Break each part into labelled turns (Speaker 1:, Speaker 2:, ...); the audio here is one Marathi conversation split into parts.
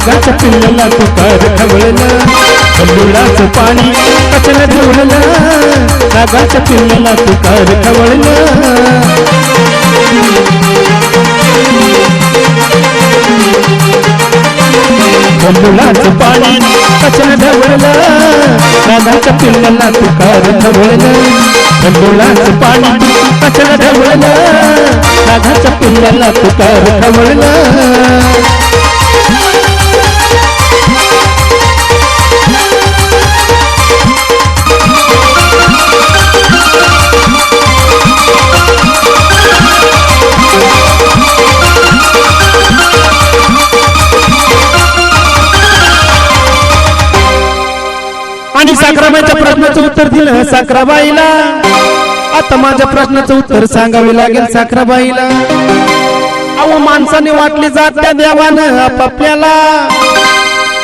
Speaker 1: नागाच्या पिल्लाला तुकार खवळलं खंडुळाचं पाणी कशाला ढवळलं नागाच्या पिल्लाला तुकार खवळलं खंडुळाचं पाणी कशाला ढवळलं नागाच्या पिल्लाला तुकार खवळलं खंडुळाचं पाणी कशाला ढवळलं नागाच्या पिल्लाला तुकार खवळलं आणि साखराबाईच्या प्रश्नाचं उत्तर दिलं साखराबाईला आता माझ्या प्रश्नाचं उत्तर सांगावे लागेल साखराबाईला अहो माणसाने वाटली जात त्या देवानं आपापल्याला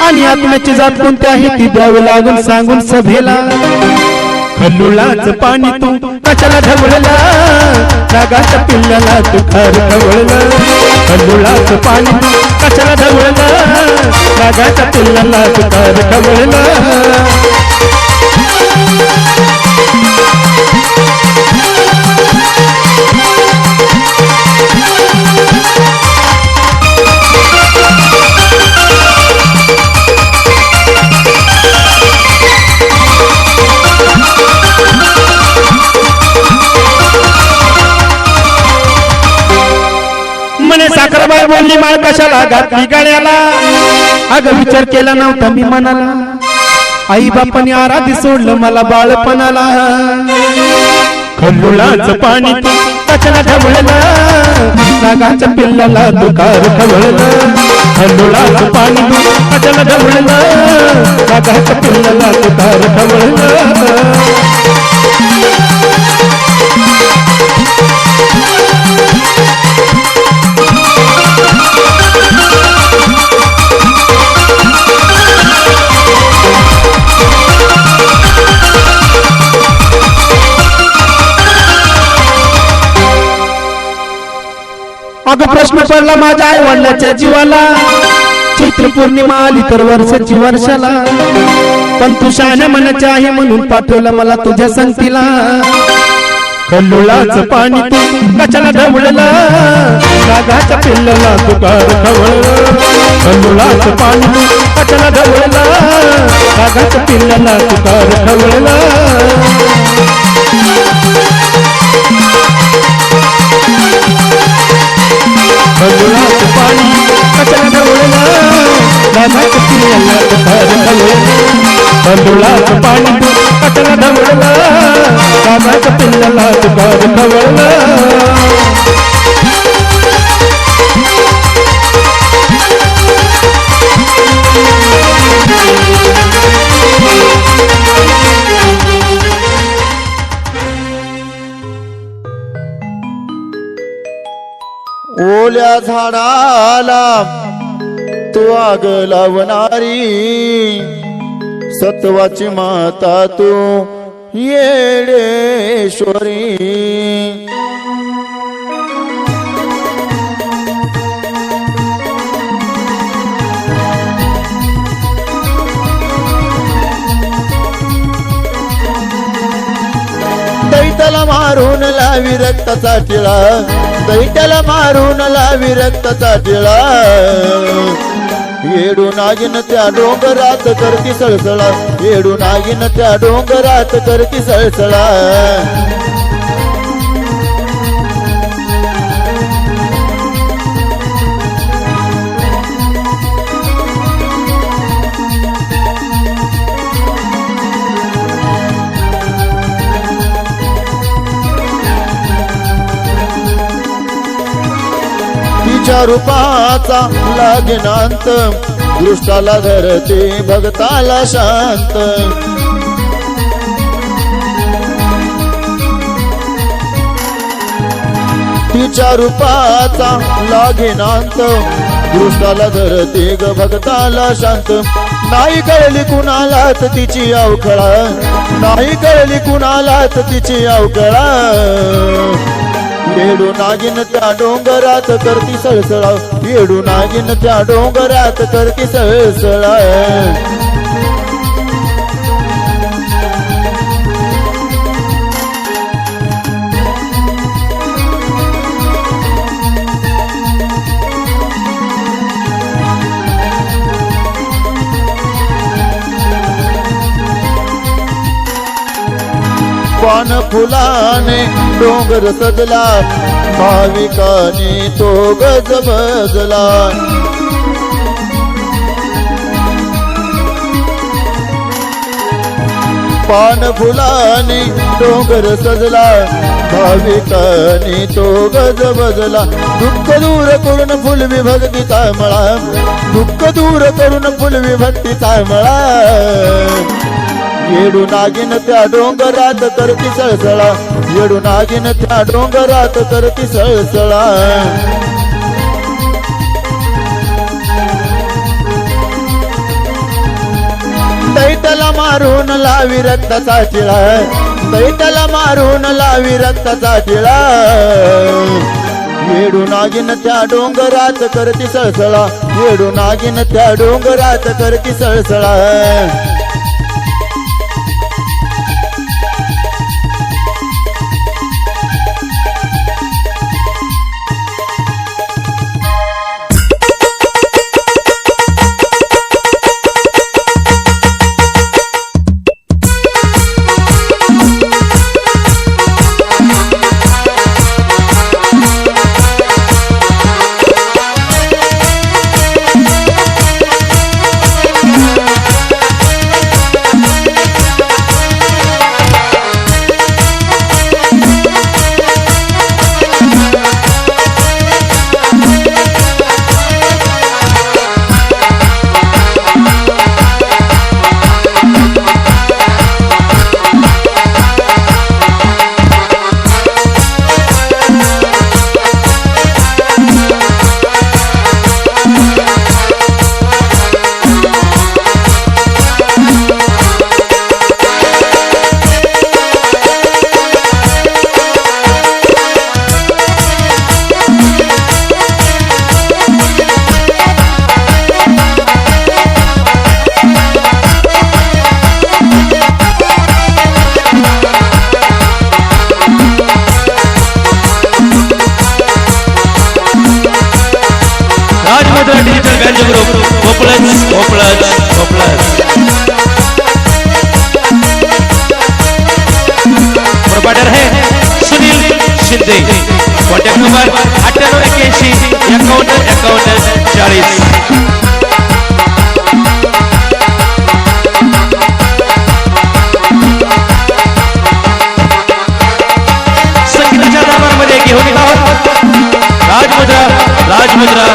Speaker 1: आणि आत्म्याची जात कोणती आहे ती द्यावी लागून सांगून सभेला खंडुळाचं पाणी तू कशाला ढवळलं नागाच्या पिल्लाला तुकार खवळलं खंडुळाचं पाणी तू कशाला ढवळलं नागाच्या पिल्लाला तुकार खवळलं साखरबाई बोलली माळ कशाला घातली गाड्याला अगं विचार केला नव्हता मी मनाला आई बापाने आराधी सोडलं मला बाळपणाला खंडुळाचं पाणी कशाला ढवळलं नागाच्या पिल्लाला तुकार खवळलं खंडुळाचं पाणी कशाला ढवळलं नागाच्या पिल्लाला तुकार खवळलं अगं प्रश्न पडला माझ्या आई वडिलाच्या जीवाला चैत्र पौर्णिमा आली तर वर्षाची वर्षाला पण तू शहाण्या मनाच्या आहे म्हणून पाठवलं मला तुझ्या संगतीला खंडुळाचं पाणी तू कशाला ढवळलं नागाच्या पिल्लाला तुकार खवळलं खंडुळाचं पाणी तू कशाला ढवळलं नागाच्या पिल्लाला तुकार खवळलं खंडुळाचं पाणी कशाला ढवळलं नागाच्या पिल्लाला तुकार खवळलं खंडुळाचं पाणी कशाला ढवळलं नागाच्या पिल्लाला तुकार खवळलं
Speaker 2: ओल्या झाडाला तू आग लावणारी सत्वाची माता तू येडेश्वरी दैत्याला मारून लावी रक्ताचा टिळा दैत्याला मारून लावी रक्ताचा टिळा येडू नागिन त्या डोंगरात करती सळसळा येडू नागिन त्या डोंगरात करती सळसळा तिच्या रूपाचा लागेनांत दृष्टाला धरते भगताला शांत तिच्या रूपाचा लागेनांत दृष्टाला धरते ग भगताला शांत नाही कळली कुणालाच तिची अवखळा नाही कळली कुणालाच तिची अवखळा येडू नागिन त्या डोंगरात करती सळसळा येडू नागिन त्या डोंगरात करती सळसळा पान फुलाने डोंगर सजला भाविकाने तो गज बजला पान फुलाने डोंगर सजला भाविकाने तो गज बजला दुःख दूर करून फुल विभक्तीचा मळा दुःख दूर करून फुल विभक्तीचा मळा येडू नागिन त्या डोंगरात करती सळसळा येडू नागिन त्या डोंगरात करती सळसळा दैत्याला मारून लावी रक्ताचा टिळा दैत्याला मारून लावी रक्ताचा टिळा येडू नागिन त्या डोंगरात करती सळसळा येडू नागिन त्या डोंगरात करती सळसळा
Speaker 3: डिजिटल बँड ग्रुप प्रोवाइडर है सुनील शिंदे कॉन्टैक्ट नंबर 9881515140 संगीताच्या दरबारमध्ये घेऊन आहोत राजमुद्रा